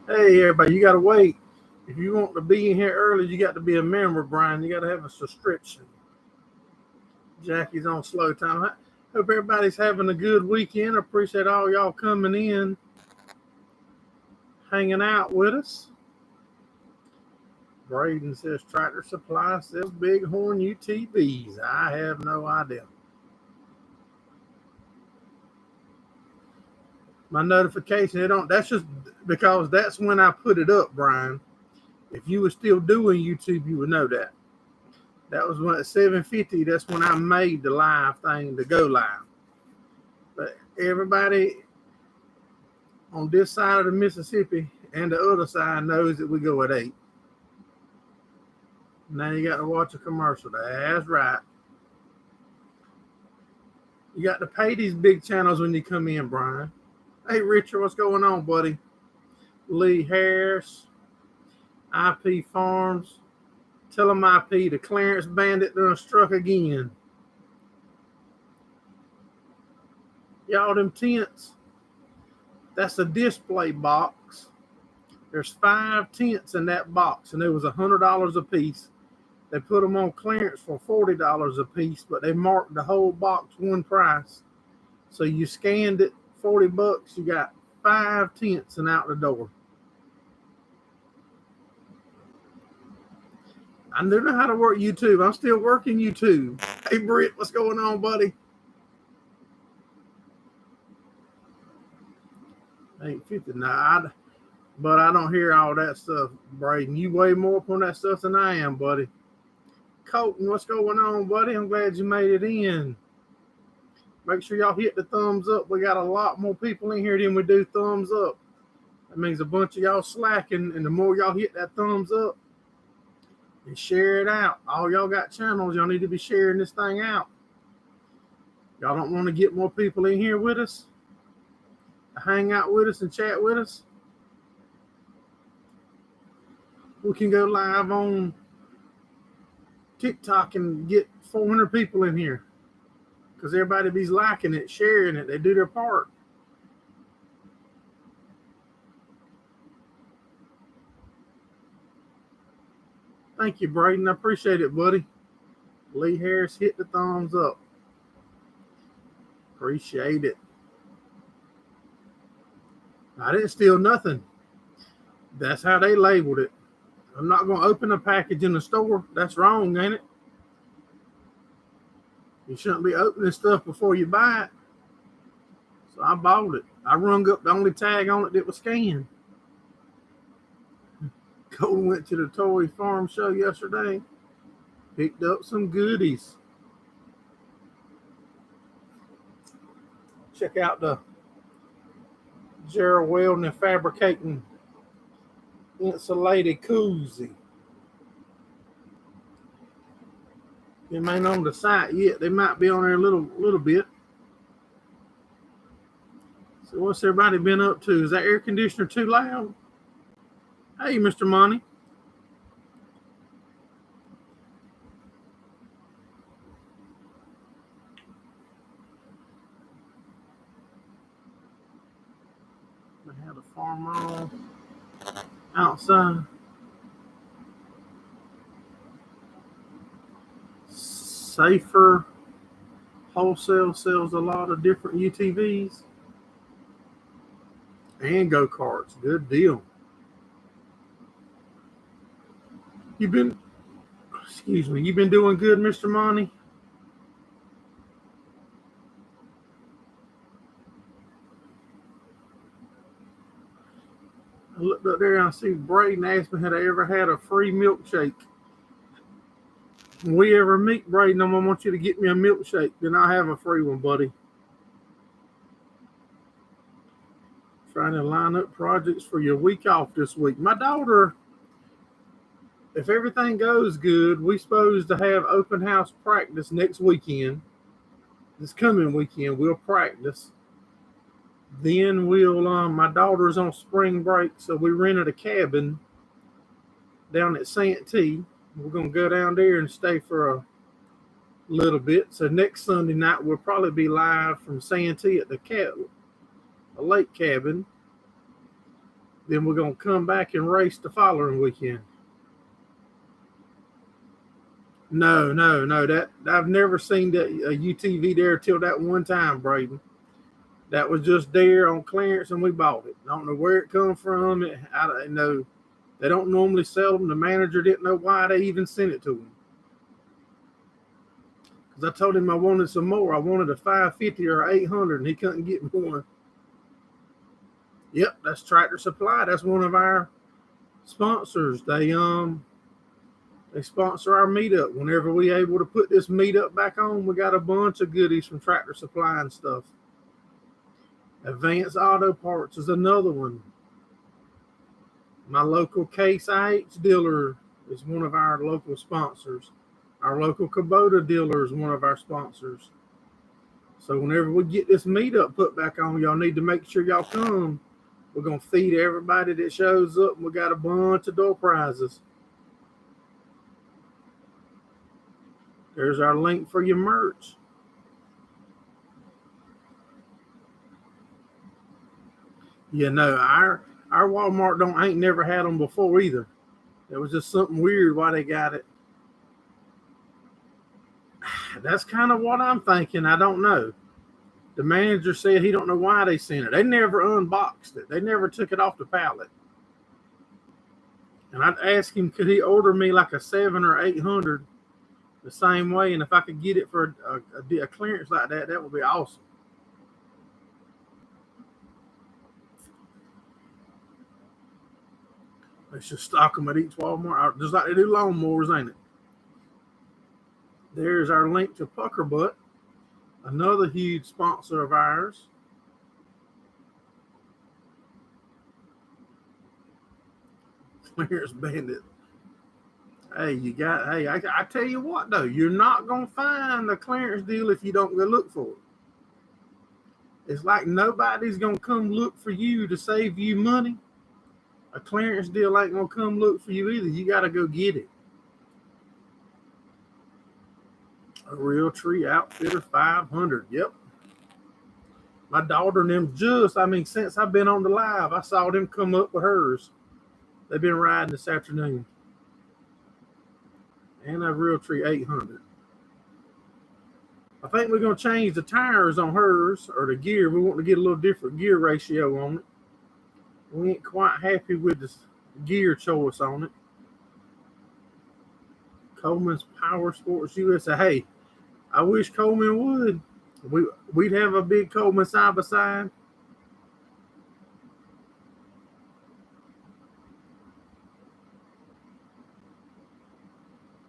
Hey, everybody, you got to wait. If you want to be in here early, you got to be a member, Brian. You got to have a subscription. Jackie's on slow time. I hope everybody's having a good weekend. I appreciate all y'all coming in, hanging out with us. Braden says Tractor Supply sells Bighorn UTVs. I have no idea. My notification, that's just because that's when I put it up, Brian. If you were still doing YouTube, you would know that. That was when at 7:50, that's when I made the live thing to go live. But everybody on this side of the Mississippi and the other side knows that we go at 8. Now you got to watch a commercial. That's right. You got to pay these big channels when you come in, Brian. Hey, Richard, what's going on, buddy? Lee Harris, IP Farms. Tell them IP, the clearance bandit done struck again. Y'all, them tents, that's a display box. There's 5 tents in that box, and it was $100 a piece. They put them on clearance for $40 a piece, but they marked the whole box one price. So you scanned it, $40, you got 5 tents and out the door. I don't know how to work YouTube. I'm still working YouTube. Hey, Britt, what's going on, buddy? 8:50. Nah, but I don't hear all that stuff, Braden. You way more up on that stuff than I am, buddy. Colton, what's going on, buddy? I'm glad you made it in. Make sure y'all hit the thumbs up. We got a lot more people in here than we do thumbs up. That means a bunch of y'all slacking, and the more y'all hit that thumbs up, and share it out. All y'all got channels. Y'all need to be sharing this thing out. Y'all don't want to get more people in here with us, to hang out with us and chat with us? We can go live on TikTok and get 400 people in here because everybody be liking it, sharing it. They do their part. Thank you, Braden. I appreciate it, buddy. Lee Harris, hit the thumbs up. Appreciate it. I didn't steal nothing. That's how they labeled it. I'm not going to open a package in the store. That's wrong, ain't it? You shouldn't be opening stuff before you buy it. So I bought it. I rung up the only tag on it that was scanned. Cole went to the toy farm show yesterday. Picked up some goodies. Check out the Gerald Welding and Fabricating insulated koozie. They ain't on the site yet. They might be on there a little bit. So what's everybody been up to? Is that air conditioner too loud? Hey, Mr. Money. They had a farm on outside. Safer Wholesale sells a lot of different UTVs and go-karts. Good deal. You've been doing good, Mr. Monty? I looked up there and I see Braden asked me had I ever had a free milkshake. When we ever meet, Braden, I'm going to want you to get me a milkshake. Then I'll have a free one, buddy. Trying to line up projects for your week off this week. My daughter, if everything goes good, we're supposed to have open house practice next weekend. This coming weekend, we'll practice. Then my daughter's on spring break, so we rented a cabin down at Santee. We're going to go down there and stay for a little bit. So next Sunday night, we'll probably be live from Santee at the lake cabin. Then we're gonna come back and race the following weekend. No. That I've never seen that a UTV there till that one time, Braden. That was just there on clearance, and we bought it. I don't know where it come from. I don't know. They don't normally sell them. The manager didn't know why they even sent it to him. Because I told him I wanted some more. I wanted a 550 or 800, and he couldn't get me one. Yep, that's Tractor Supply. That's one of our sponsors. They sponsor our meetup. Whenever we able to put this meetup back on, we got a bunch of goodies from Tractor Supply and stuff. Advanced Auto Parts is another one. My local Case IH dealer is one of our local sponsors. Our local Kubota dealer is one of our sponsors. So whenever we get this meetup put back on, y'all need to make sure y'all come. We're going to feed everybody that shows up, and we got a bunch of door prizes. There's our link for your merch. Yeah, no, our Walmart ain't never had them before either. It was just something weird why they got it. That's kind of what I'm thinking. I don't know. The manager said he don't know why they sent it. They never unboxed it. They never took it off the pallet. And I'd ask him, could he order me like a 700 or 800 the same way? And if I could get it for a clearance like that, that would be awesome. They should stock them at each Walmart, just like they do lawnmowers, ain't it? There's our link to Pucker Butt, another huge sponsor of ours. Clearance Bandit. Hey, I tell you what, though, you're not going to find a clearance deal if you don't go look for it. It's like nobody's going to come look for you to save you money. A clearance deal ain't going to come look for you either. You got to go get it. A Real Tree Outfitter 500. Yep. My daughter and them since I've been on the live, I saw them come up with hers. They've been riding this afternoon. And a Real Tree 800. I think we're going to change the tires on hers, or the gear. We want to get a little different gear ratio on it. We ain't quite happy with the gear choice on it. Coleman's Power Sports USA. Hey, I wish Coleman would. We'd have a big Coleman side by side.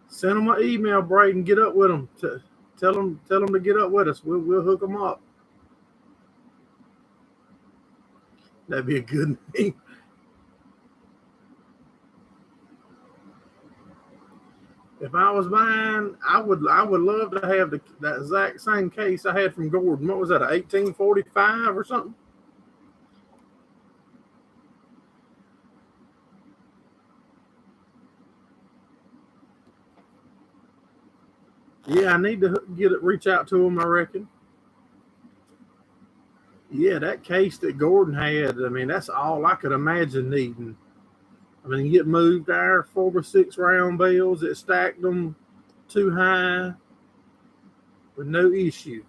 Send them an email, Braden. Get up with them. Tell them to get up with us. We'll hook them up. That'd be a good name. If I was buying, I would love to have that exact same case I had from Gordon. What was that, 1845 or something? Yeah, I need to reach out to him, I reckon. Yeah, that case that Gordon had, I mean, that's all I could imagine needing. I mean, you get moved there, 4 or 6 round bales, it stacked them too high with no issue.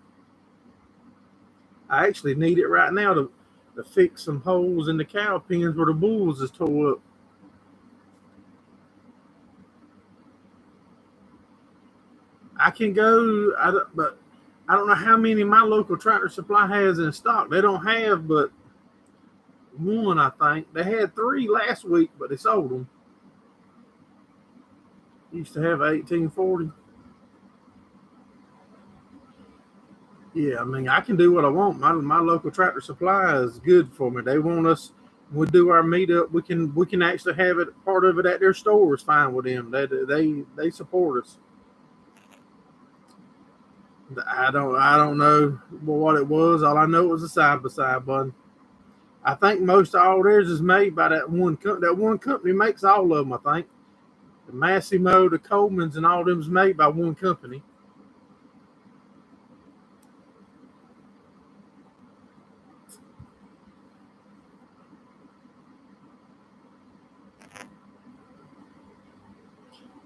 I actually need it right now to fix some holes in the cow pens where the bulls is tore up. I can go, but I don't know how many my local Tractor Supply has in stock. They don't have but one, I think. They had 3 last week, but they sold them. Used to have 1840. Yeah, I mean, I can do what I want. My local Tractor Supply is good for me. They want us. We do our meetup. We can actually have it, part of it at their store is fine with them. They support us. I don't know what it was. All I know it was a side by side button. I think most of all theirs is made by that one company. That one company makes all of them. I think the Massimo, the Colemans, and all them is made by one company.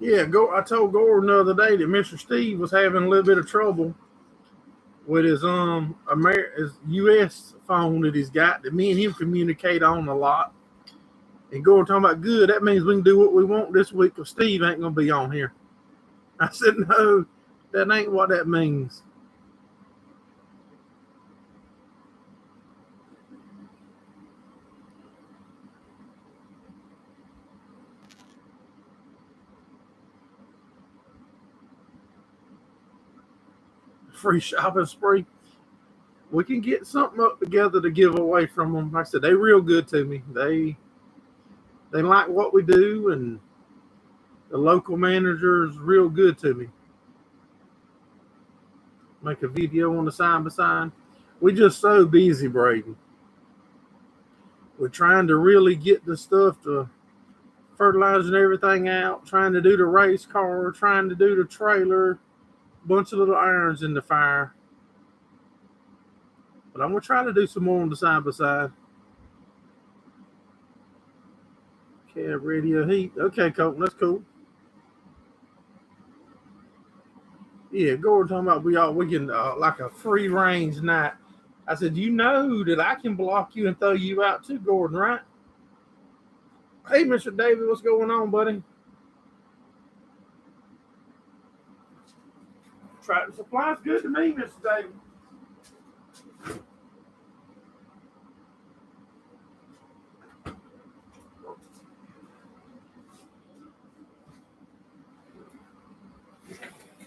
Yeah, I told Gordon the other day that Mr. Steve was having a little bit of trouble with his his US phone that he's got that me and him communicate on a lot. And Gordon talking about good, that means we can do what we want this week because Steve ain't gonna be on here. I said, no, that ain't what that means. Free shopping spree. We can get something up together to give away from them. Like I said, they real good to me. They like what we do, and the local manager is real good to me. Make a video on the side by side. We just so busy, Braden. We're trying to really get the stuff to fertilizing everything out, trying to do the race car, trying to do the trailer, bunch of little irons in the fire. But I'm gonna try to do some more on the side by side. Cab radio heat. Okay, Colton, that's cool. Yeah, Gordon talking about we can like a free range night. I said, you know that I can block you and throw you out too, Gordon, right? Hey, Mr. David, what's going on, buddy? Tractor Supply's good to me, Mr. David.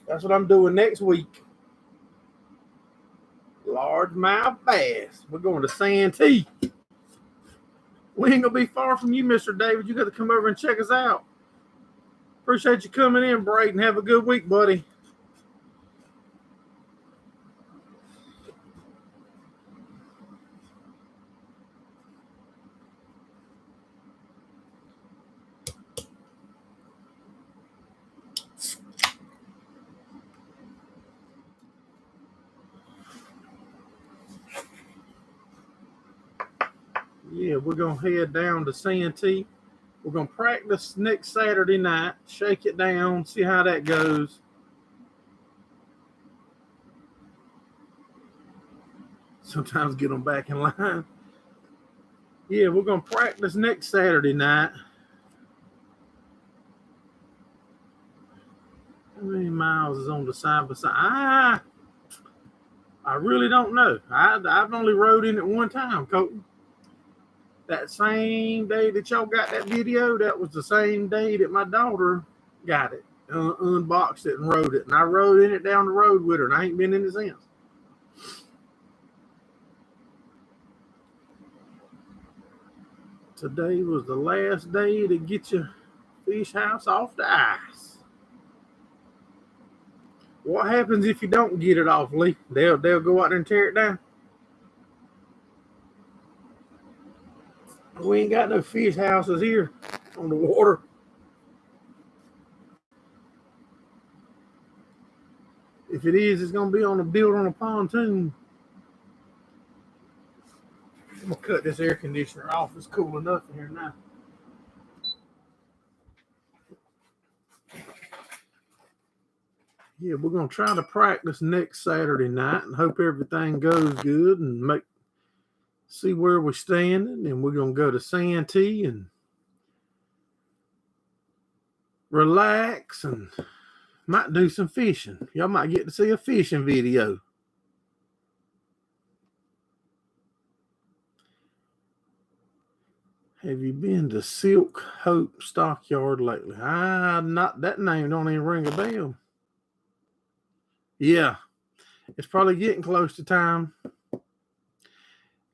That's what I'm doing next week. Largemouth bass. We're going to Santee. We ain't gonna be far from you, Mr. David. You got to come over and check us out. Appreciate you coming in, Braden. Have a good week, buddy. Yeah, we're gonna head down to Santee. We're gonna practice next Saturday night. Shake it down, see how that goes. Sometimes get them back in line. Yeah, we're gonna practice next Saturday night. How many miles is on the side by side? I really don't know. I've only rode in it one time, Colton. That same day that y'all got that video, that was the same day that my daughter got it, unboxed it and rode it. And I rode in it down the road with her, and I ain't been in it since. Today was the last day to get your fish house off the ice. What happens if you don't get it off, Lee? They'll go out there and tear it down. We ain't got no fish houses here on the water. If it is, it's gonna be built on a pontoon. I'm gonna cut this air conditioner off. It's cool enough in here now. Yeah, we're gonna try to practice next Saturday night and hope everything goes good and see where we're standing. And we're gonna go to Santee and relax and might do some fishing. Y'all might get to see a fishing video. Have you been to Silk Hope Stockyard lately? Not that name don't even ring a bell. Yeah, it's probably getting close to time.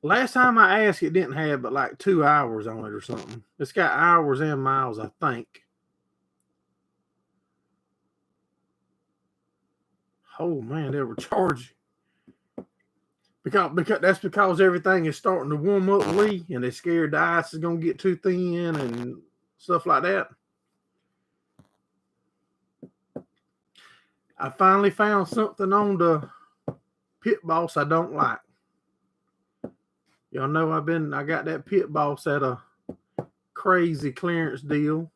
Last time I asked, it didn't have but like 2 hours on it or something. It's got hours and miles, I think. Oh man, they were charging. Because everything is starting to warm up, Lee, and they're scared the ice is gonna get too thin and stuff like that. I finally found something on the Pit Boss I don't like. Y'all know I got that Pit Boss at a crazy clearance deal.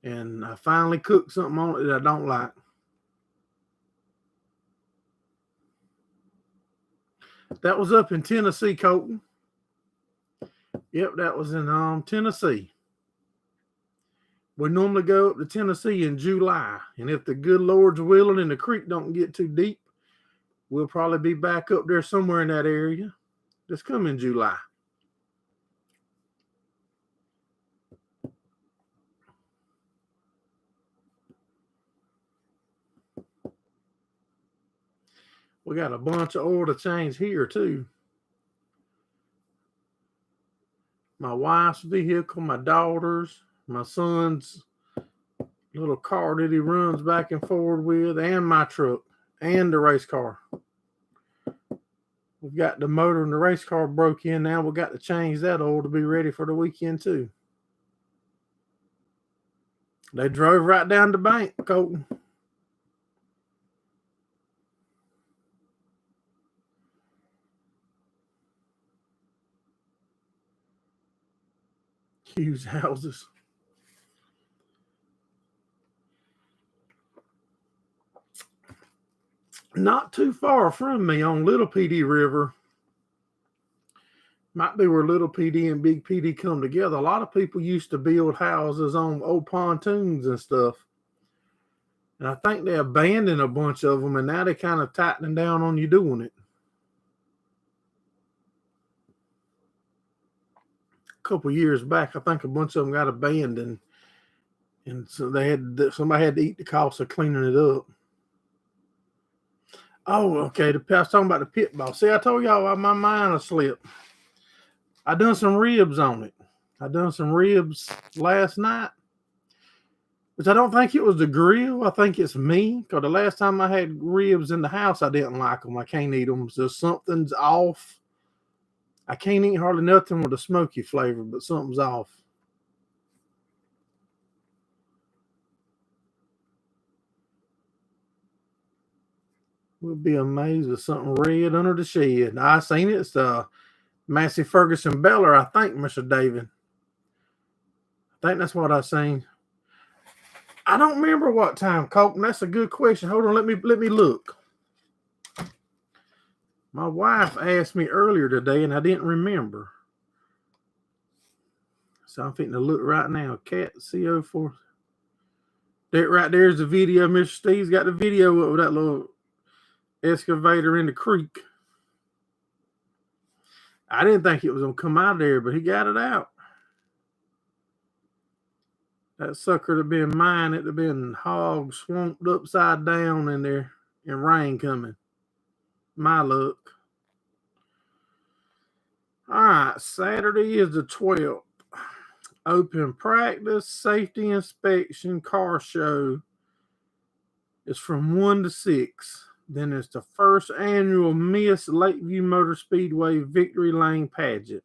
And I finally cooked something on it that I don't like. That was up in Tennessee, Colton. Yep, that was in Tennessee. We normally go up to Tennessee in July. And if the good Lord's willing and the creek don't get too deep, we'll probably be back up there somewhere in that area. Just come in July. We got a bunch of oil to change here, too. My wife's vehicle, my daughter's, my son's little car that he runs back and forward with, and my truck, and the race car. We've got the motor and the race car broke in now. We've got to change that oil to be ready for the weekend, too. They drove right down the bank, Colton. Hughes houses. Not too far from me on Little PD River. Might be where Little PD and Big PD come together. A lot of people used to build houses on old pontoons and stuff. And I think they abandoned a bunch of them, and now they're kind of tightening down on you doing it. A couple years back, I think a bunch of them got abandoned, and so somebody had to eat the cost of cleaning it up. Oh, okay. I was talking about the pit boss. See, I told y'all my mind will slip. I done some ribs on it. I done some ribs last night, which I don't think it was the grill. I think it's me, because the last time I had ribs in the house, I didn't like them. I can't eat them. So something's off. I can't eat hardly nothing with a smoky flavor, but something's off. We'll be amazed with something red under the shed. I seen it. It's Massey Ferguson Beller, I think, Mr. David. I think that's what I seen. I don't remember what time, Colton. That's a good question. Hold on, let me look. My wife asked me earlier today, and I didn't remember. So I'm fitting to look right now. Cat CO4. That right there's the video. Mr. Steve's got the video of that little excavator in the creek. I didn't think it was going to come out of there, but he got it out. That sucker had been mine. It'd have been hog swamped upside down in there and rain coming. My luck. All right, Saturday is the 12th. Open practice, safety inspection, car show is from 1 to 6. Then it's the first annual Miss Lakeview Motor Speedway Victory Lane Pageant.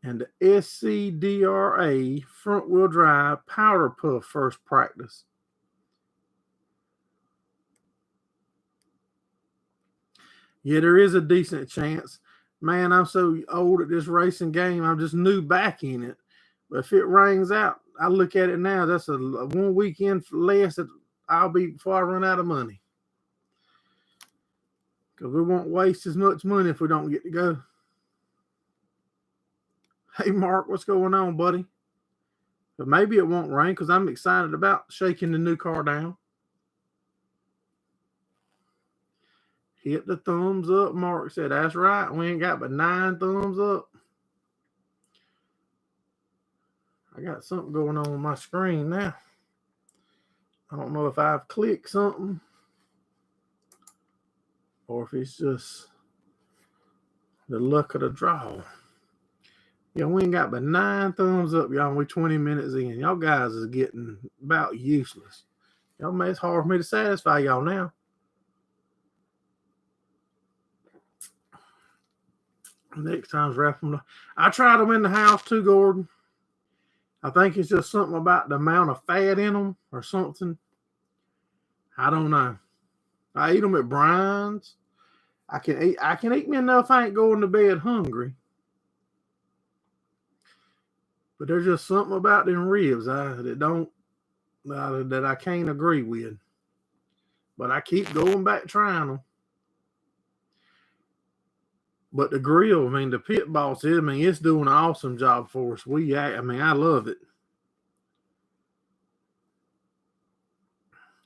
And the SCDRA front-wheel drive powder puff first practice. Yeah, there is a decent chance. Man, I'm so old at this racing game, I'm just new back in it. But if it rains out, I look at it now, that's a 1 weekend less that I'll be before I run out of money. Because we won't waste as much money if we don't get to go. Hey, Mark, what's going on, buddy? But maybe it won't rain because I'm excited about shaking the new car down. Hit the thumbs up, Mark said. That's right. We ain't got but 9 thumbs up. I got something going on my screen now. I don't know if I've clicked something or if it's just the luck of the draw. Yeah, we ain't got but 9 thumbs up, y'all. We 20 minutes in. Y'all guys is getting about useless. Y'all, it's hard for me to satisfy y'all now. Next time's wrapping. I tried them in the house too, Gordon. I think it's just something about the amount of fat in them or something. I don't know. I eat them at Brian's. I can eat me enough. I ain't going to bed hungry. But there's just something about them ribs that I can't agree with. But I keep going back trying them. But the grill, the pit boss, it's doing an awesome job for us. I love it.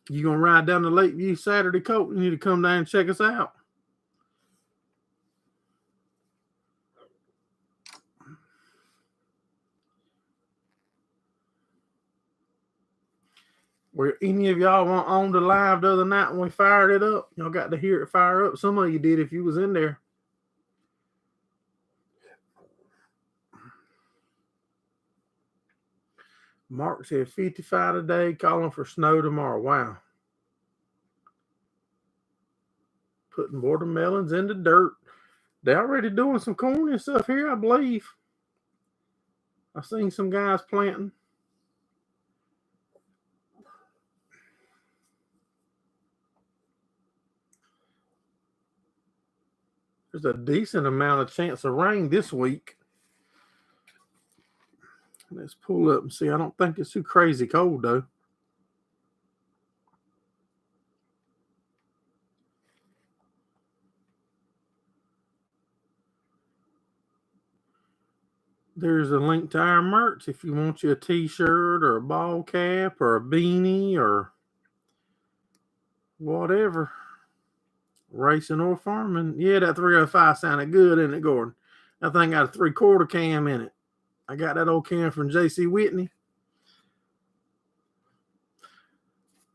You gonna ride down to Lakeview Saturday, Colt? You need to come down and check us out. Were any of y'all on the live the other night when we fired it up? Y'all got to hear it fire up. Some of you did if you was in there. Mark said 55 today, calling for snow tomorrow. Wow. Putting watermelons in the dirt. They're already doing some corn and stuff here, I believe. I've seen some guys planting. There's a decent amount of chance of rain this week. Let's pull up and see. I don't think it's too crazy cold, though. There's a link to our merch if you want you a t-shirt or a ball cap or a beanie or whatever. Racing or farming. Yeah, that 305 sounded good, isn't it, Gordon? That thing got a 3/4 cam in it. I got that old cam from J.C. Whitney.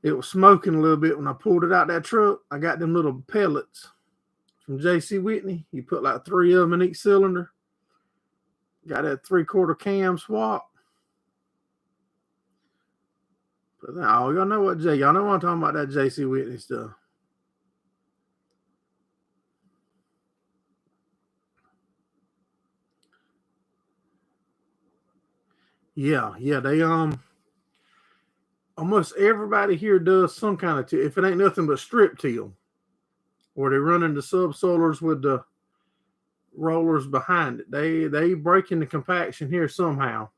It was smoking a little bit when I pulled it out that truck. I got them little pellets from J.C. Whitney. You put like 3 of them in each cylinder. Got that 3/4 cam swap. But y'all know what y'all know what I'm talking about, that J.C. Whitney stuff. Yeah, they almost everybody here does some kind of till. If it ain't nothing but strip till, or they run into subsoilers with the rollers behind it. They breaking the compaction here somehow.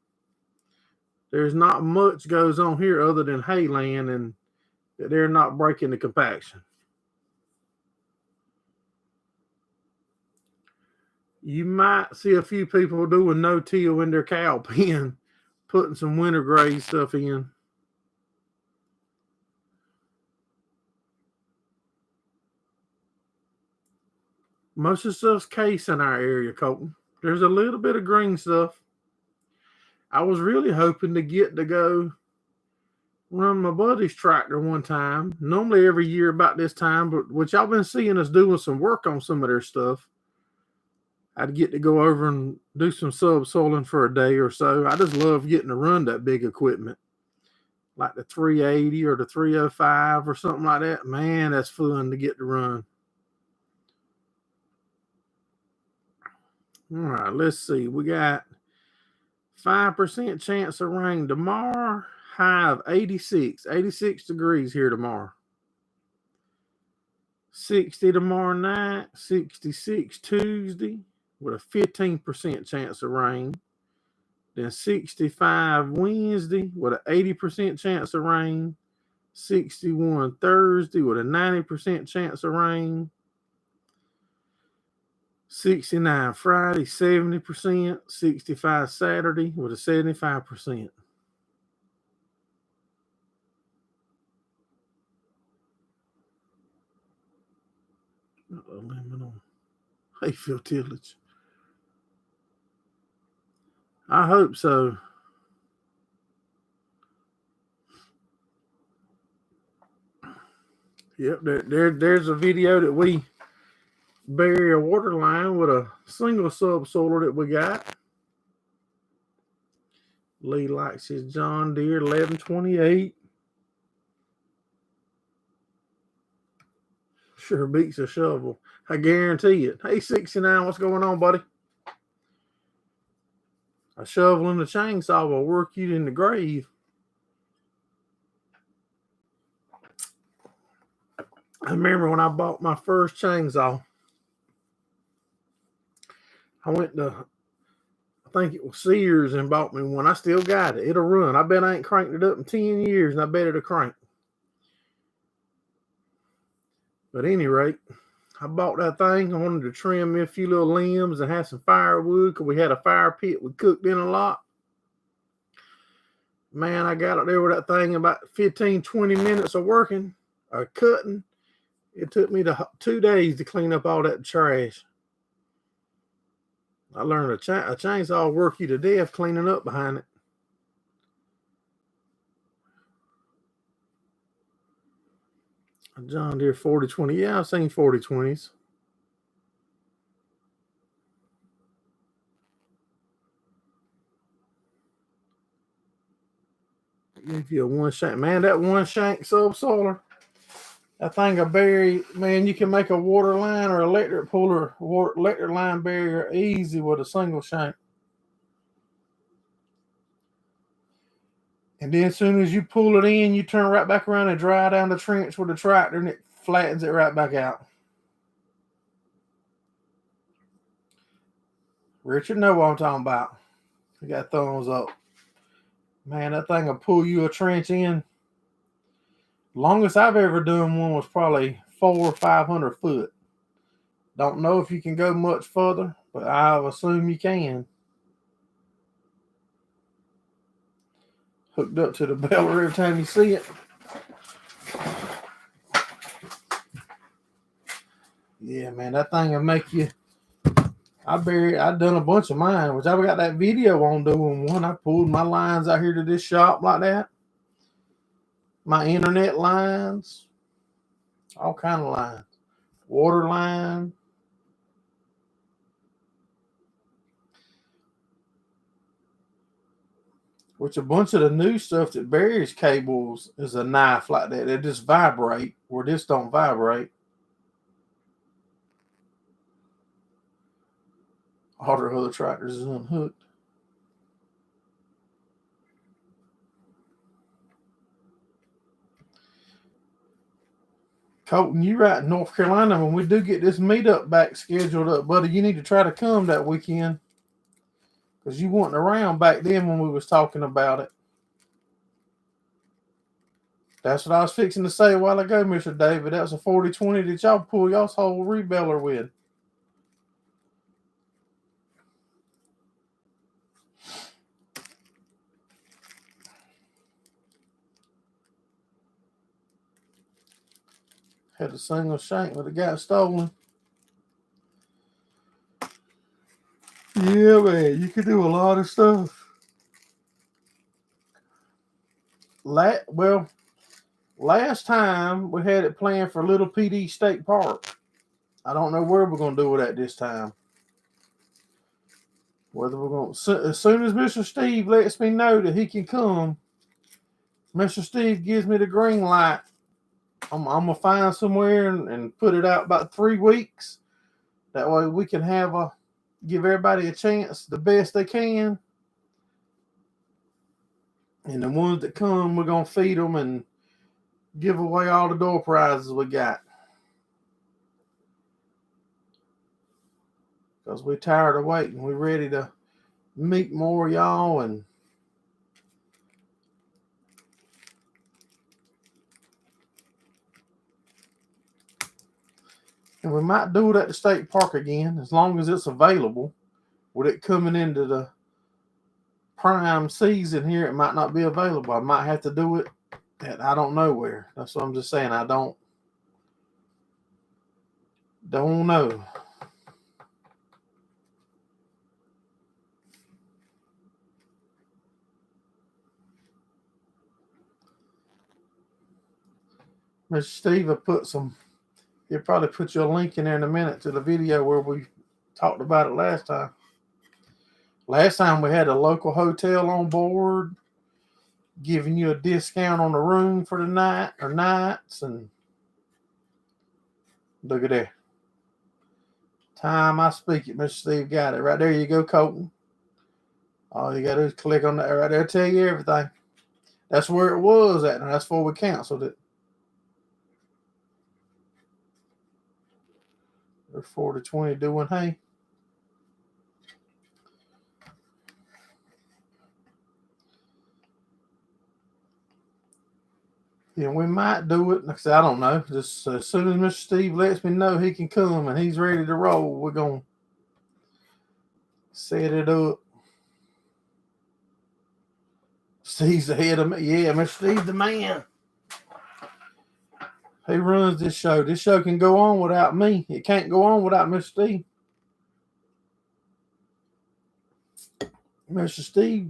There's not much goes on here other than hayland, and they're not breaking the compaction. You might see a few people doing no-till in their cow pen, putting some winter gray stuff in. Most of the stuff's case in our area, Colton. There's a little bit of green stuff. I was really hoping to get to go run my buddy's tractor one time. Normally every year about this time, but what y'all been seeing us doing some work on some of their stuff. I'd get to go over and do some subsoiling for a day or so. I just love getting to run that big equipment, like the 380 or the 305 or something like that. Man, that's fun to get to run. All right, let's see. We got 5% chance of rain tomorrow. High of 86 degrees here tomorrow. 60 tomorrow night. 66 Tuesday with a 15% chance of rain. Then 65 Wednesday with an 80% chance of rain. 61 Thursday with a 90% chance of rain. 69 Friday, 70%. 65 Saturday with a 75%. Limit on hayfield tillage. I hope so. Yep, there's a video that we bury a water line with a single subsoiler that we got. Lee likes his John Deere 1128. Sure beats a shovel. I guarantee it. Hey, 69, what's going on, buddy? A shovel and a chainsaw will work you in the grave. I remember when I bought my first chainsaw, I went to I think it was Sears and bought me one. I still got it. It'll run. I bet I ain't cranked it up in 10 years, and I bet it'll crank. But at any rate, I bought that thing. I wanted to trim me a few little limbs and have some firewood because we had a fire pit we cooked in a lot. Man, I got up there with that thing in about 15, 20 minutes of working or cutting. It took me 2 days to clean up all that trash. I learned a chainsaw will work you to death cleaning up behind it. A John Deere 4020. Yeah, I've seen 4020s. If you a one shank, man, that one shank subsoiler, that thing of bury, man, you can make a water line or electric puller, electric line barrier easy with a single shank. And then as soon as you pull it in, you turn right back around and drive down the trench with the tractor, and it flattens it right back out. Richard know what I'm talking about. He got thumbs up. Man, that thing will pull you a trench in. Longest I've ever done one was probably 400 or 500 foot. Don't know if you can go much further, but I assume you can. Hooked up to the baler every time you see it. Yeah, man, that thing will make you. I've done a bunch of mine, which I've got that video on doing one. I pulled my lines out here to this shop like that. My internet lines, all kind of lines, water line. Which a bunch of the new stuff that buries cables is a knife like that. They just vibrate, where this don't vibrate. All their other tractors is unhooked. Colton, you right in North Carolina. When we do get this meetup back scheduled up, buddy, you need to try to come that weekend. Because you weren't around back then when we was talking about it. That's what I was fixing to say a while ago, Mr. David. That was a 4020 that y'all pull y'all's whole rebeller with. Had a single shank, but it got stolen. Yeah, man, you can do a lot of stuff. Last time we had it planned for Little PD State Park. I don't know where we're going to do it at this time. Whether we're going to, as soon as Mr. Steve lets me know that he can come, Mr. Steve gives me the green light. I'm going to find somewhere and put it out about 3 weeks. That way we can give everybody a chance the best they can. And the ones that come, we're going to feed them and give away all the door prizes we got. Because we're tired of waiting. We're ready to meet more of y'all and we might do it at the state park again as long as it's available. With it coming into the prime season here, it might not be available. I might have to do it at I don't know where. That's what I'm just saying. I don't know. Mr. Steve will he'll probably put you a link in there in a minute to the video where we talked about it last time. Last time we had a local hotel on board, giving you a discount on the room for the night or nights. And look at that. Time I speak it, Mr. Steve got it. Right there you go, Colton. All you got to do is click on that right there, tell you everything. That's where it was at, and that's before we canceled it. They're 40-20 doing, hey. Yeah, we might do it. Like I said, I don't know. Just as soon as Mr. Steve lets me know he can come and he's ready to roll, we're going to set it up. Steve's ahead of me. Yeah, Mr. Steve's the man. He runs this show. This show can go on without me. It can't go on without Mr. Steve. Mr. Steve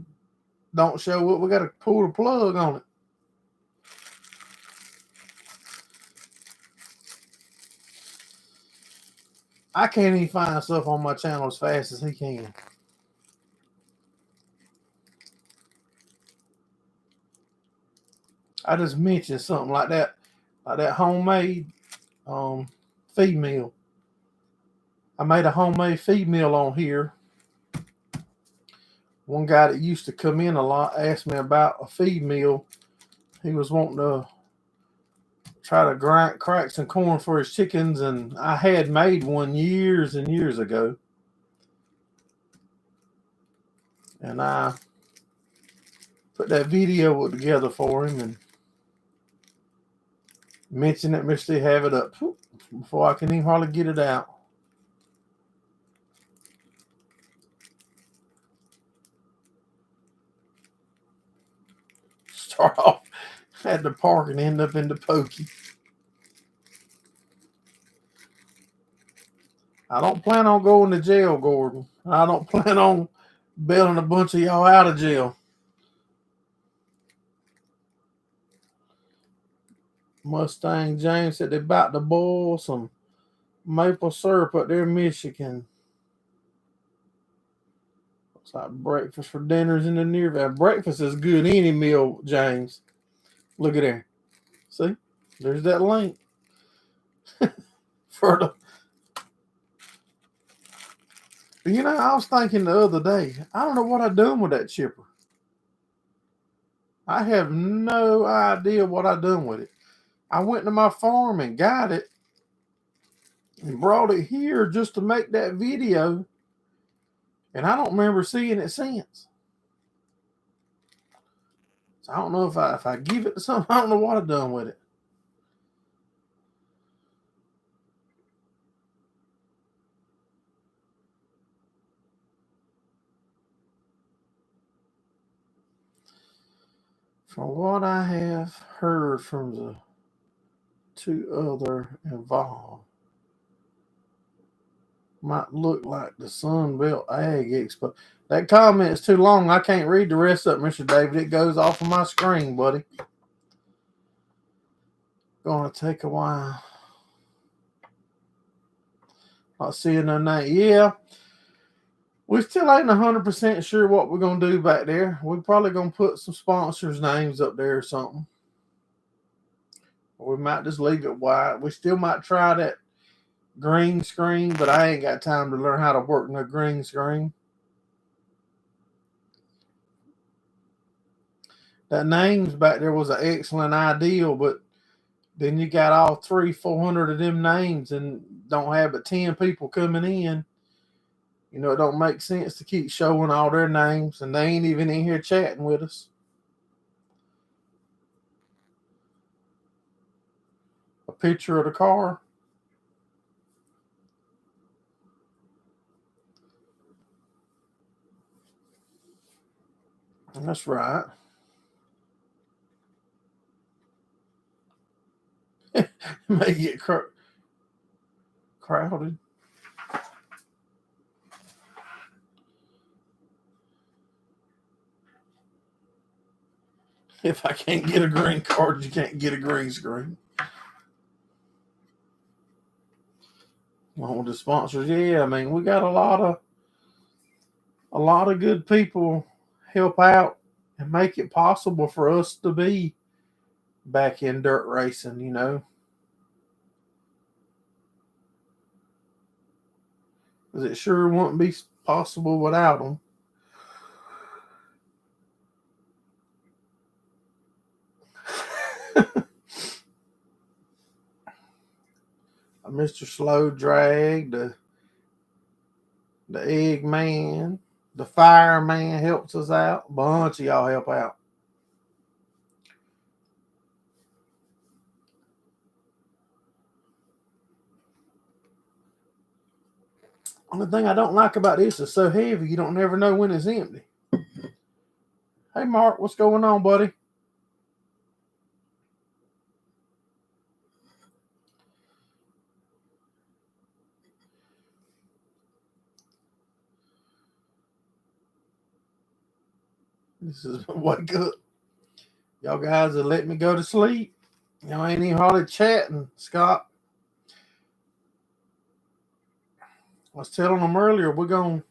don't show up. We got to pull the plug on it. I can't even find stuff on my channel as fast as he can. I just mentioned something like that homemade feed meal. I made a homemade feed meal on here. One guy that used to come in a lot asked me about a feed meal. He was wanting to try to crack some corn for his chickens, and I had made one years and years ago. And I put that video together for him and mentioned that Mr. Steve have it up before I can even hardly get it out. Start off at the park and end up in the pokey. I don't plan on going to jail, Gordon. I don't plan on bailing a bunch of y'all out of jail. Mustang James said they're about to boil some maple syrup up there in Michigan. Looks like breakfast for dinner's in the near future. Breakfast is good any meal, James. Look at there. See? There's that link. For the... You know, I was thinking the other day, I don't know what I'm doing with that chipper. I have no idea what I done with it. I went to my farm and got it and brought it here just to make that video. And I don't remember seeing it since. So I don't know if I give it to something. I don't know what I've done with it. From what I have heard from the two other involved, might look like the Sunbelt Ag Expo. That comment's too long. I can't read the rest of it, Mr. David. It goes off of my screen, buddy. Gonna take a while. I'll see you in the night. Yeah. We still ain't 100% sure what we're going to do back there. We're probably going to put some sponsors' names up there or something. Or we might just leave it white. We still might try that green screen, but I ain't got time to learn how to work no green screen. That names back there was an excellent idea, but then you got all 300-400 of them names and don't have but 10 people coming in. You know, it don't make sense to keep showing all their names, and they ain't even in here chatting with us. A picture of the car. That's right. May get crowded. If I can't get a green card, you can't get a green screen. Well, the sponsors, yeah. I mean, we got a lot of good people help out and make it possible for us to be back in dirt racing, you know. Because it sure wouldn't be possible without them. Mr. Slow Drag, the Egg Man, the Fireman helps us out. A bunch of y'all help out. Only thing I don't like about this is so heavy, you don't never know when it's empty. Hey, Mark, what's going on, buddy? This is wake up. Y'all guys are letting me go to sleep. Y'all ain't even hardly chatting, Scott. I was telling them earlier, if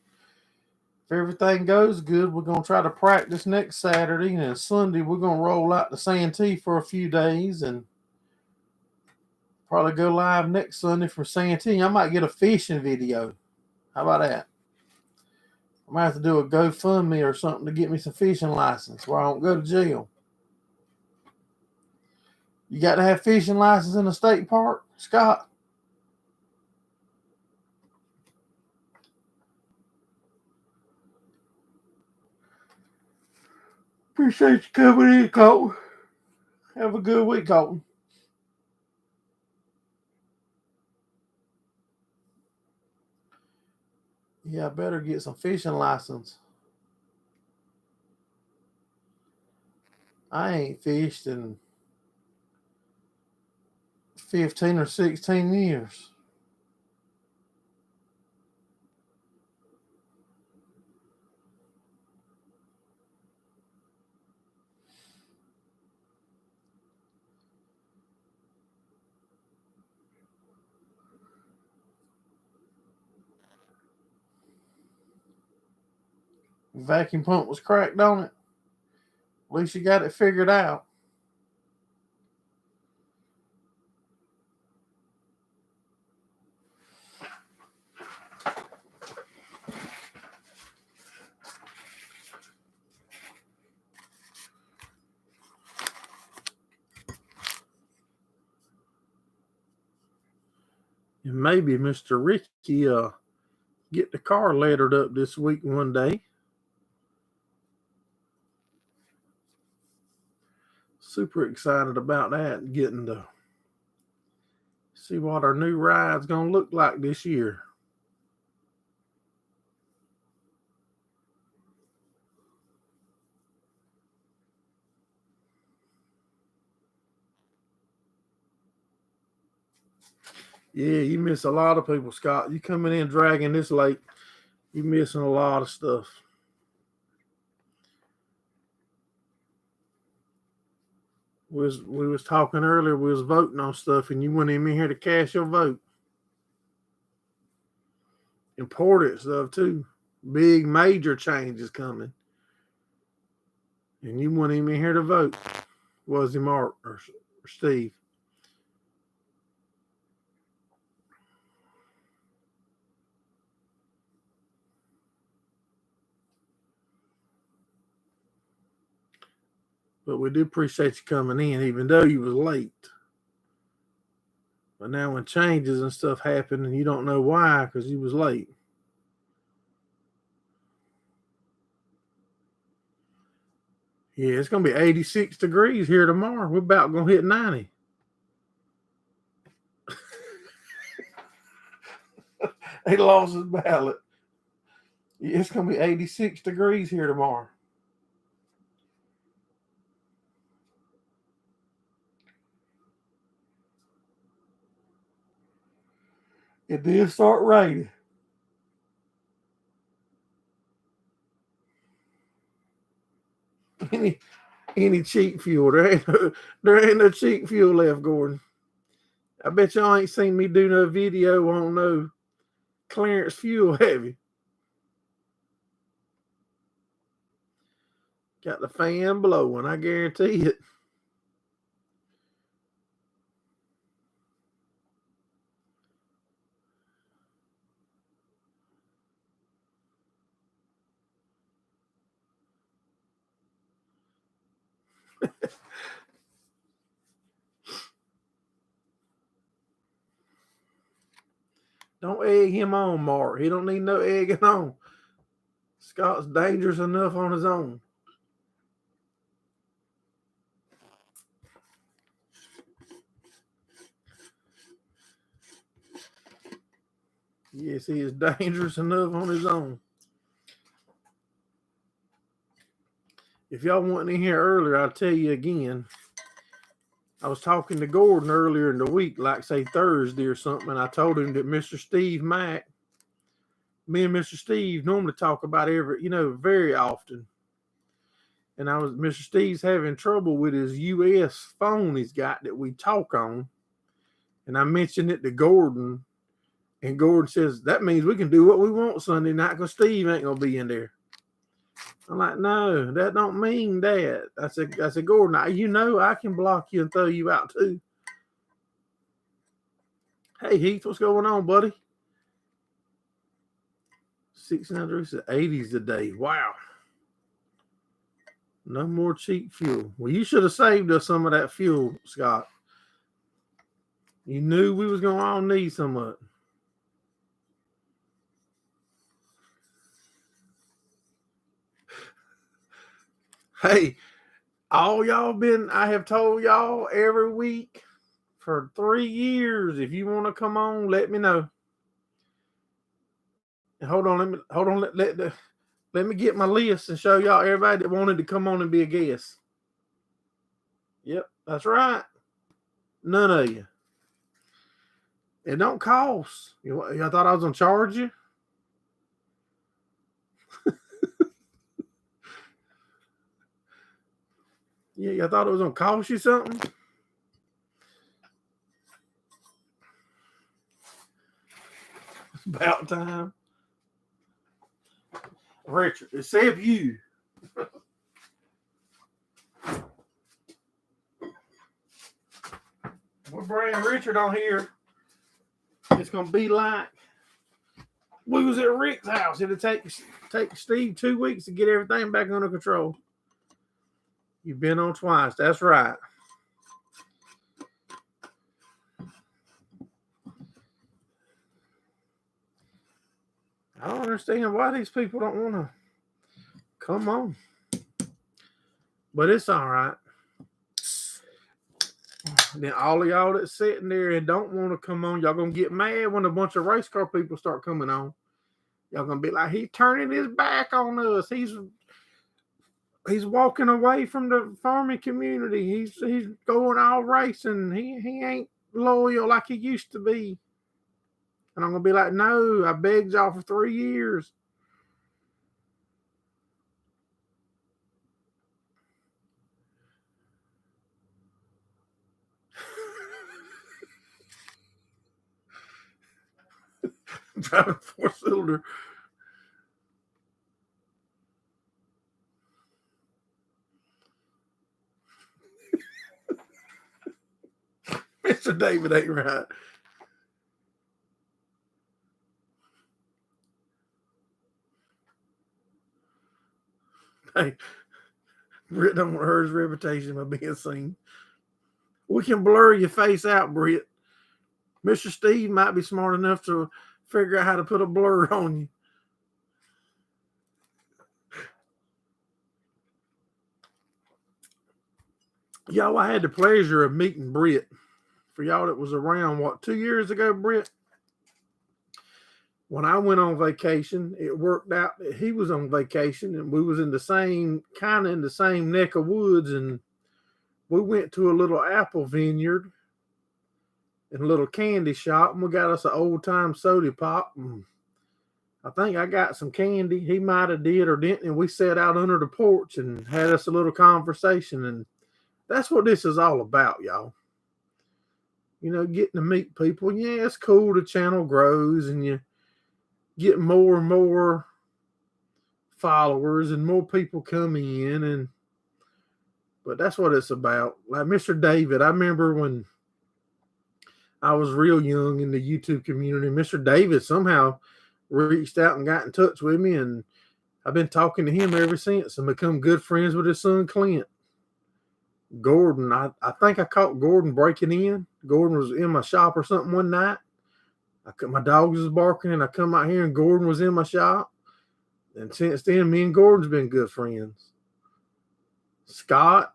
everything goes good, we're going to try to practice next Saturday. And then Sunday, we're going to roll out to Santee for a few days and probably go live next Sunday from Santee. I might get a fishing video. How about that? I might have to do a GoFundMe or something to get me some fishing license where I don't go to jail. You got to have fishing license in a state park, Scott? Appreciate you coming in, Colton. Have a good week, Colton. Yeah, I better get some fishing license. I ain't fished in 15 or 16 years. Vacuum pump was cracked on it. At least you got it figured out. And maybe Mr. Ricky get the car lettered up this week one day. Super excited about that, getting to see what our new ride's going to look like this year. Yeah, you miss a lot of people, Scott. You coming in dragging this late, you missing a lot of stuff. We was talking earlier, we was voting on stuff, and you went in here to cast your vote. Important stuff too. Big major changes coming. And you weren't even here to vote. Was he Mark or Steve? But we do appreciate you coming in, even though you was late. But now when changes and stuff happen and you don't know why because you was late. Yeah, it's gonna be 86 degrees here tomorrow. We're about gonna hit 90. He lost his ballot. Yeah, it's gonna be 86 degrees here tomorrow. It did start raining. Any cheap fuel. There ain't no cheap fuel left, Gordon. I bet y'all ain't seen me do no video on no clearance fuel, have you? Got the fan blowing, I guarantee it. Don't egg him on, Mark. He don't need no egging on. Scott's dangerous enough on his own. Yes, he is dangerous enough on his own. If y'all weren't in here earlier, I'll tell you again. I was talking to Gordon earlier in the week, like say Thursday or something, and I told him that Mr. Steve Mack, me and Mr. Steve normally talk about very often. And Mr. Steve's having trouble with his US phone he's got that we talk on. And I mentioned it to Gordon, and Gordon says, that means we can do what we want Sunday night because Steve ain't going to be in there. I'm like, no, that don't mean that. I said, Gordon, I can block you and throw you out too. Hey, Heath, what's going on, buddy? 680s a day. Wow. No more cheap fuel. Well, you should have saved us some of that fuel, Scott. You knew we was going to all need some of it. Hey, I have told y'all every week for 3 years, if you want to come on, let me know. And hold on, let me get my list and show y'all everybody that wanted to come on and be a guest. Yep, that's right. None of you. It don't cost. Y'all thought I was going to charge you? Yeah, y'all thought it was going to cost you something? It's about time. Richard, except you. We're bringing Richard on here. It's going to be like we was at Rick's house. It'll take Steve 2 weeks to get everything back under control. You've been on twice. That's right. I don't understand why these people don't want to come on. But it's all right. Then all of y'all that's sitting there and don't want to come on, y'all going to get mad when a bunch of race car people start coming on. Y'all going to be like, he's turning his back on us. He's walking away from the farming community. He's going all racing. He ain't loyal like he used to be. And I'm going to be like, no, I begged y'all for 3 years. Driving 4-cylinder. Mr. David ain't right. Hey, Britt don't want to hurt his reputation by being seen. We can blur your face out, Britt. Mr. Steve might be smart enough to figure out how to put a blur on you. Y'all, I had the pleasure of meeting Britt. For y'all that was around, 2 years ago, Britt? When I went on vacation, it worked out that he was on vacation and we was in the same neck of woods, and we went to a little apple vineyard and a little candy shop, and we got us an old time soda pop. And I think I got some candy. He might have did or didn't, and we sat out under the porch and had us a little conversation. And that's what this is all about, y'all. Getting to meet people. Yeah, it's cool. The channel grows and you get more and more followers and more people come in, but that's what it's about. Like Mr. David, I remember when I was real young in the YouTube community, Mr. David somehow reached out and got in touch with me, and I've been talking to him ever since and become good friends with his son Clint. Gordon, I think I caught Gordon breaking in. Gordon was in my shop or something one night. My dogs was barking, and I come out here, and Gordon was in my shop. And since then, me and Gordon's been good friends. Scott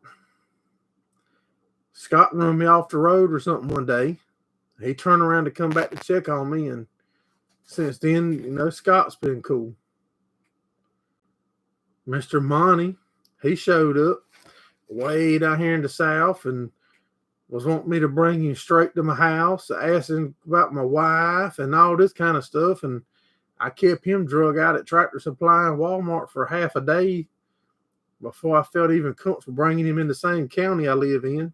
run me off the road or something one day. He turned around to come back to check on me, and since then, Scott's been cool. Mr. Monty, he showed up way down here in the South and was wanting me to bring him straight to my house, asking about my wife and all this kind of stuff. And I kept him drug out at Tractor Supply and Walmart for half a day before I felt even comfortable bringing him in the same county I live in.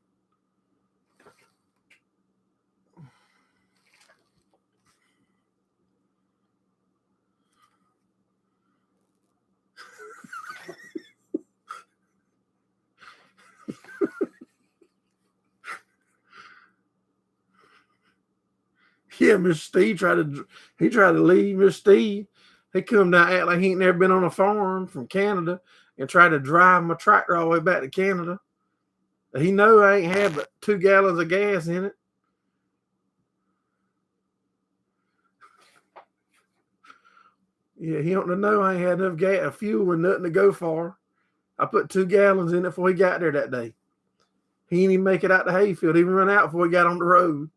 Yeah, Mr. Steve tried to leave. Mr. Steve, he come down act like he ain't never been on a farm from Canada and tried to drive my tractor all the way back to Canada. He know I ain't had but 2 gallons of gas in it. Yeah, he don't know I ain't had enough gas, fuel, and nothing to go for. I put 2 gallons in it before he got there that day. He didn't even make it out the hayfield. He even run out before he got on the road.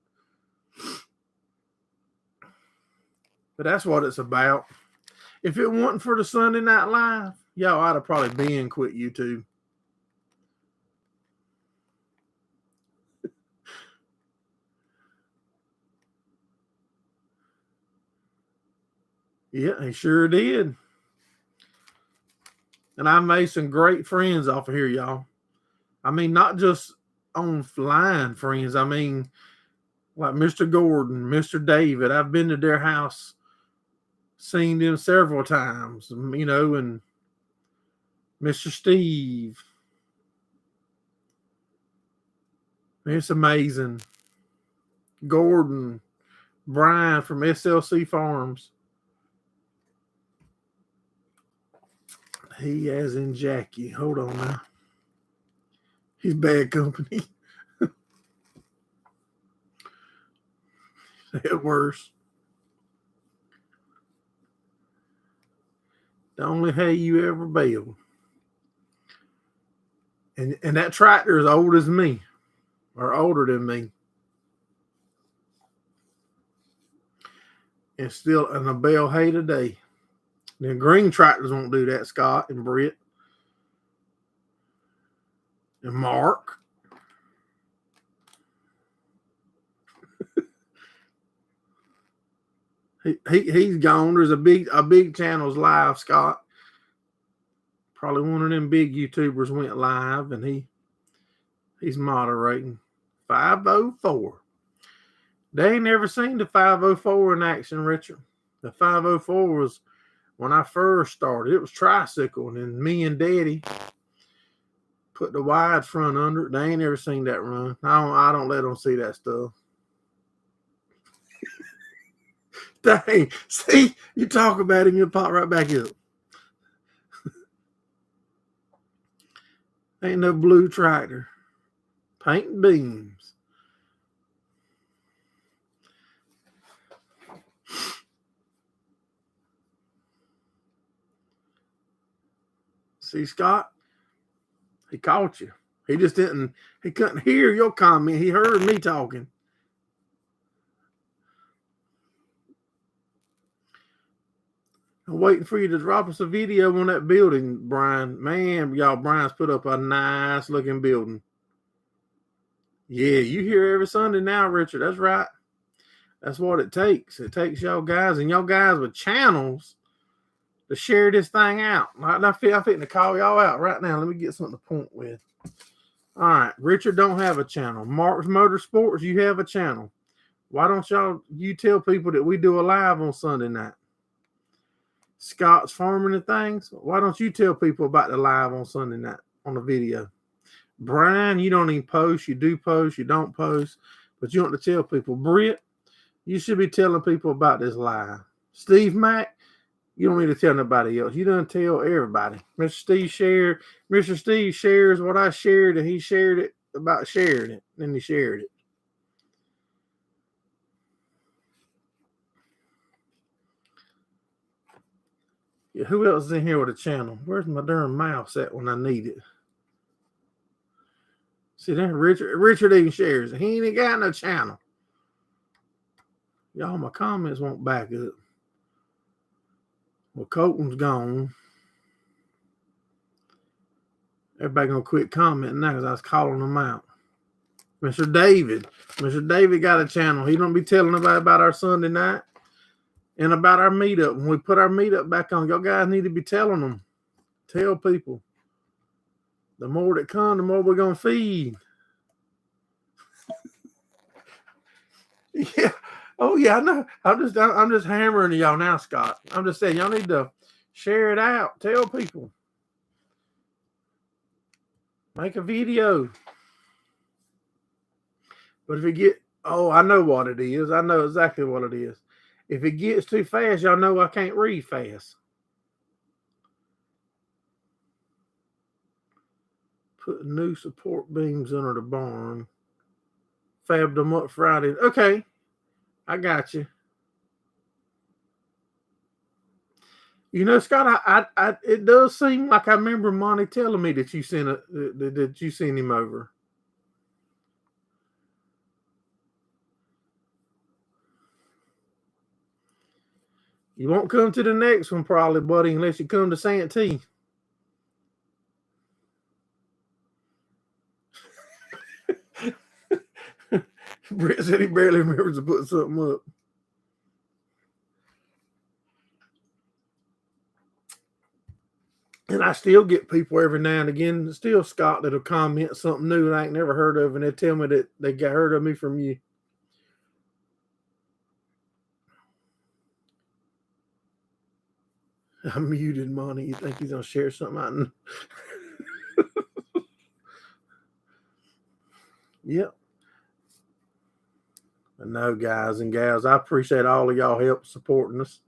But that's what it's about. If it wasn't for the Sunday Night Live, y'all, I'd have probably been quit YouTube. Yeah, he sure did. And I made some great friends off of here, y'all. I mean, not just online friends. I mean, like Mr. Gordon, Mr. David. I've been to their house, seen them several times, and Mr. Steve. It's amazing. Gordon, Brian from SLC Farms. He as in Jackie. Hold on now. He's bad company. At worse. The only hay you ever baled. And that tractor is old as me. Or older than me. And still in a bale hay today. The green tractors won't do that, Scott and Britt. And Mark. He's gone. There's a big channel's live, Scott. Probably one of them big YouTubers went live and he's moderating. 504. They ain't never seen the 504 in action, Richard. The 504 was when I first started. It was tricycle, and then me and Daddy put the wide front under it. They ain't never seen that run. I don't let them see that stuff. Dang, see, you talk about him, you'll pop right back up. Ain't no blue tractor. Painting beams. See, Scott? He caught you. He couldn't hear your comment. He heard me talking. I'm waiting for you to drop us a video on that building, Brian. Man, y'all, Brian's put up a nice looking building. Yeah, you hear every Sunday now, Richard. That's right. That's what it takes. It takes y'all guys and y'all guys with channels to share this thing out. I'm fitting to call y'all out right now. Let me get something to point with. All right. Richard don't have a channel. Mark's Motorsports, you have a channel. Why don't you tell people that we do a live on Sunday night? Scott's Farming and Things. Why don't you tell people about the live on Sunday night on the video? Brian, you don't even post. You do post. You don't post. But you want to tell people. Britt, you should be telling people about this live. Steve Mack, you don't need to tell nobody else. You don't tell everybody. Mr. Steve shares what I shared, and he shared it about sharing it. Then he shared it. Yeah, who else is in here with a channel? Where's my darn mouse at when I need it? See there, Richard even shares. He ain't got no channel. Y'all, my comments won't back up. Well, Colton's gone. Everybody gonna quit commenting now because I was calling them out. Mr. David got a channel. He don't be telling nobody about our Sunday night and about our meetup. When we put our meetup back on, y'all guys need to be telling them. Tell people. The more that come, the more we're gonna feed. Yeah. Oh yeah, I know. I'm just hammering y'all now, Scott. I'm just saying y'all need to share it out. Tell people. Make a video. But if it get, oh, I know what it is. I know exactly what it is. If it gets too fast, y'all know I can't read fast. Put new support beams under the barn. Fabbed them up Friday. Okay, I got you. You know, Scott, I it does seem like I remember Monty telling me that you sent him over. You won't come to the next one, probably, buddy, unless you come to Santee. Brett said he barely remembers to put something up. And I still get people every now and again, still Scott, that'll comment something new that I ain't never heard of, and they tell me that they got heard of me from you. I'm muted, Monty. You think he's gonna share something out? Yep. I know, guys and gals, I appreciate all of y'all help supporting us.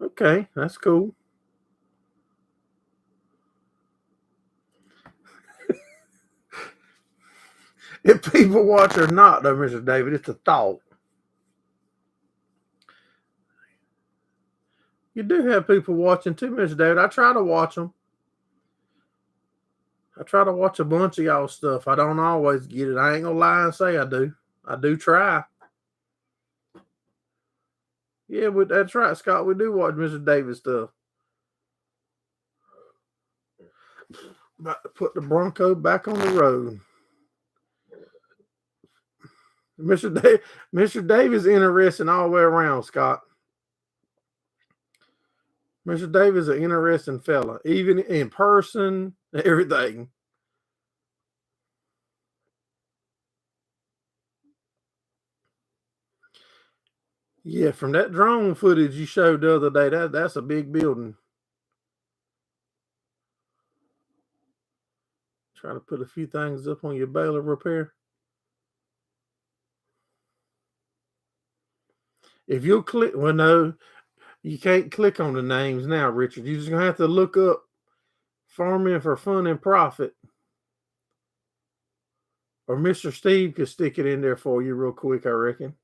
Okay, that's cool. If people watch or not, though, Mr. David, it's a thought. You do have people watching too, Mr. David. I try to watch them. I try to watch a bunch of y'all stuff. I don't always get it. I ain't gonna lie and say I do. I do try. Yeah, but that's right, Scott. We do watch Mr. David stuff. About to put the Bronco back on the road. Mr. David's interesting all the way around, Scott. Mr. David's an interesting fella, even in person, everything. Yeah, from that drone footage you showed the other day, that's a big building. Try to put a few things up on your baler repair. If you'll click, well, no, you can't click on the names now, Richard. You're just gonna have to look up Farming for Fun and Profit, or Mr. Steve could stick it in there for you real quick, I reckon.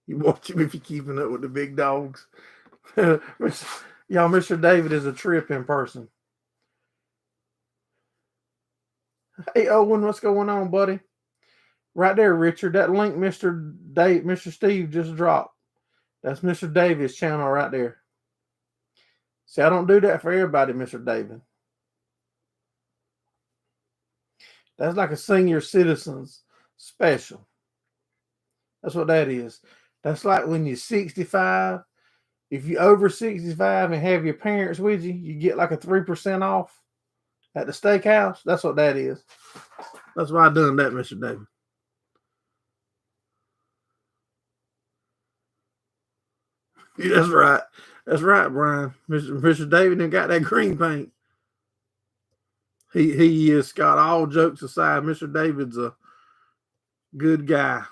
You watch him if you're keeping up with the big dogs. Y'all, Mr. David is a trip in person. Hey, Owen, what's going on, buddy? Right there, Richard. That link Mr. Steve just dropped. That's Mr. David's channel right there. See, I don't do that for everybody, Mr. David. That's like a senior citizens special. That's what that is. That's like when you're 65. If you're over 65 and have your parents with you, you get like a 3% off at the steakhouse. That's what that is. That's why I done that, Mr. David. Yeah, that's right. That's right, Brian. Mr. David done got that green paint. He is, Scott. All jokes aside, Mr. David's a good guy.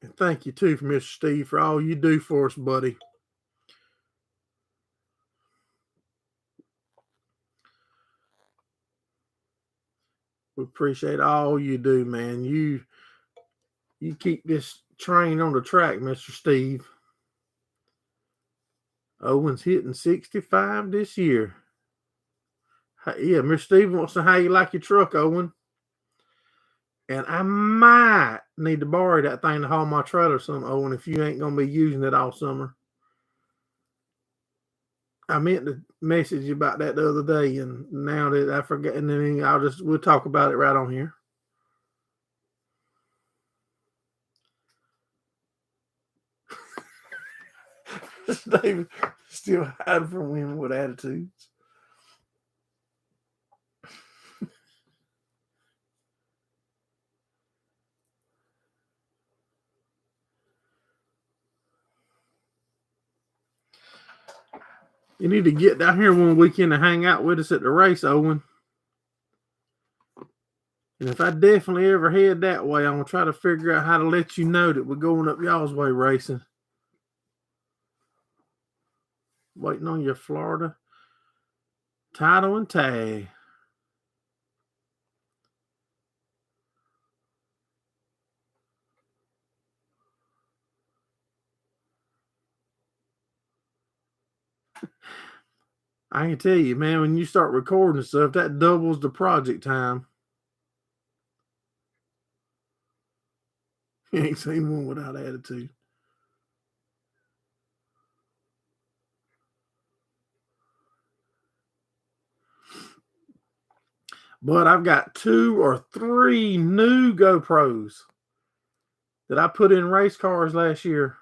And thank you too, Mr. Steve, for all you do for us, buddy. We appreciate all you do, man. You keep this train on the track, Mr. Steve. Owen's hitting 65 this year. Yeah, Mr. Steve wants to know how you like your truck, Owen. And I might need to borrow that thing to haul my trailer some, Owen, if you ain't going to be using it all summer. I meant to message you about that the other day, and now that I forget, and then we'll talk about it right on here. David still hiding from women with attitudes. You need to get down here one weekend and hang out with us at the race, Owen. And if I definitely ever head that way, I'm going to try to figure out how to let you know that we're going up y'all's way racing. Waiting on your Florida title and tag. I can tell you, man, when you start recording stuff, that doubles the project time. You ain't seen one without attitude. But I've got 2 or 3 new GoPros that I put in race cars last year,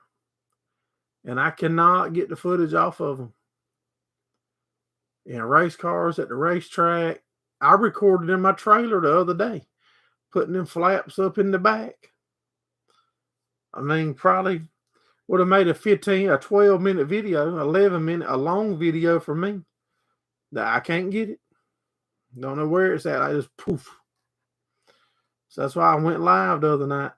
and I cannot get the footage off of them. In race cars at the racetrack, I recorded in my trailer the other day, putting them flaps up in the back. I mean, probably would have made a 12-minute video, 11-minute, a long video for me. That I can't get it. Don't know where it's at. I just poof. So that's why I went live the other night.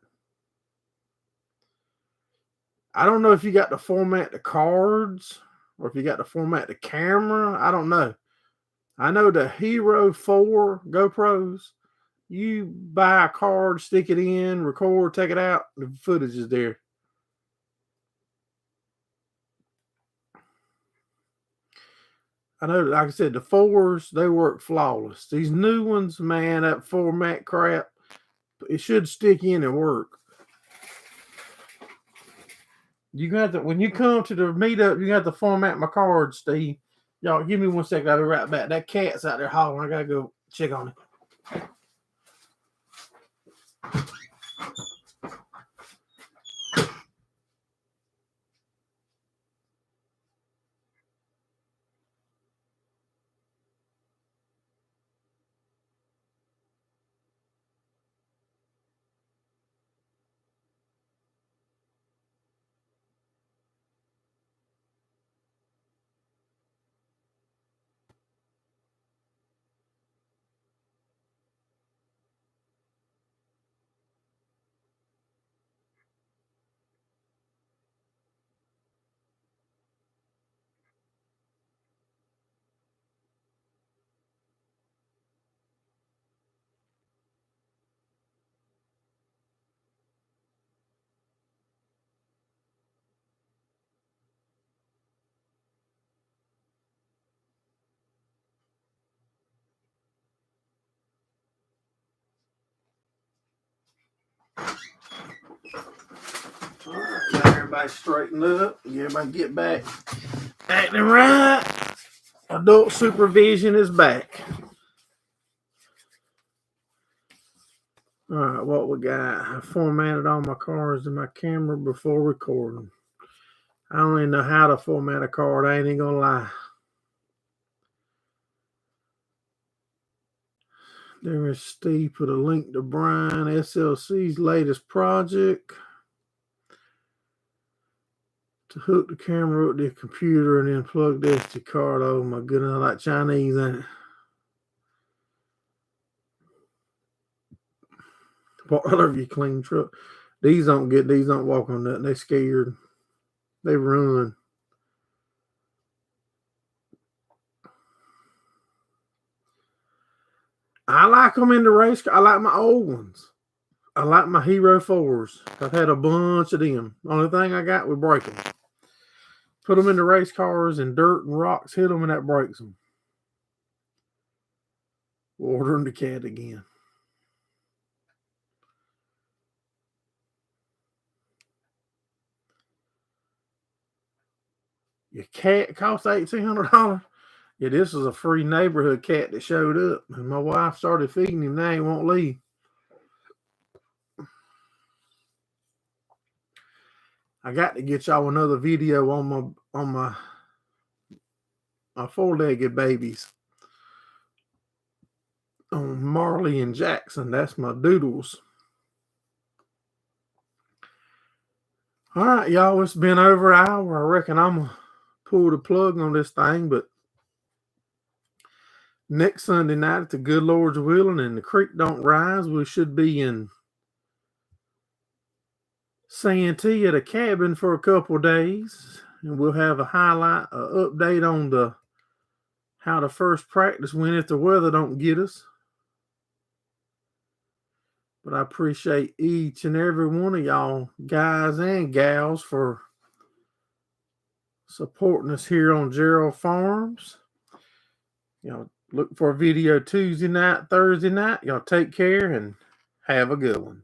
I don't know if you got to format the cards or if you got to format the camera. I don't know. I know the Hero 4 GoPros, you buy a card, stick it in, record, take it out, the footage is there. I know, like I said, the 4s, they work flawless. These new ones, man, that format crap, it should stick in and work. You got to, when you come to the meetup, you got to format my cards, Steve. Y'all, give me 1 second. I'll be right back. That cat's out there hollering. I gotta go check on it. All right, got everybody straightened up. Everybody get back acting right. Adult supervision is back. All right, what we got? I formatted all my cards in my camera before recording. I don't even know how to format a card. I ain't even gonna lie. There is Steve put a link to Brian SLC's latest project. To hook the camera up to the computer and then plug the SD card. Oh my goodness, I like Chinese, ain't it? Part of your clean truck. These don't walk on that. They scared. They run. I like them in the race. I like my old ones. I like my Hero 4s. I've had a bunch of them. Only thing I got was break them. Put them in the race cars and dirt and rocks hit them and that breaks them. Ordering the cat again. Your cat cost $1,800. Yeah, this is a free neighborhood cat that showed up, and my wife started feeding him. Now he won't leave. I got to get y'all another video on my four-legged babies. On Marley and Jackson. That's my doodles. All right, y'all. It's been over an hour. I reckon I'm going to pull the plug on this thing, but next Sunday night, if the good Lord's willing and the creek don't rise, we should be in Santee at a cabin for a couple of days, and we'll have a highlight, update on how the first practice went if the weather don't get us. But I appreciate each and every one of y'all, guys and gals, for supporting us here on Gerraldfarms. Look for a video Tuesday night, Thursday night. Y'all take care and have a good one.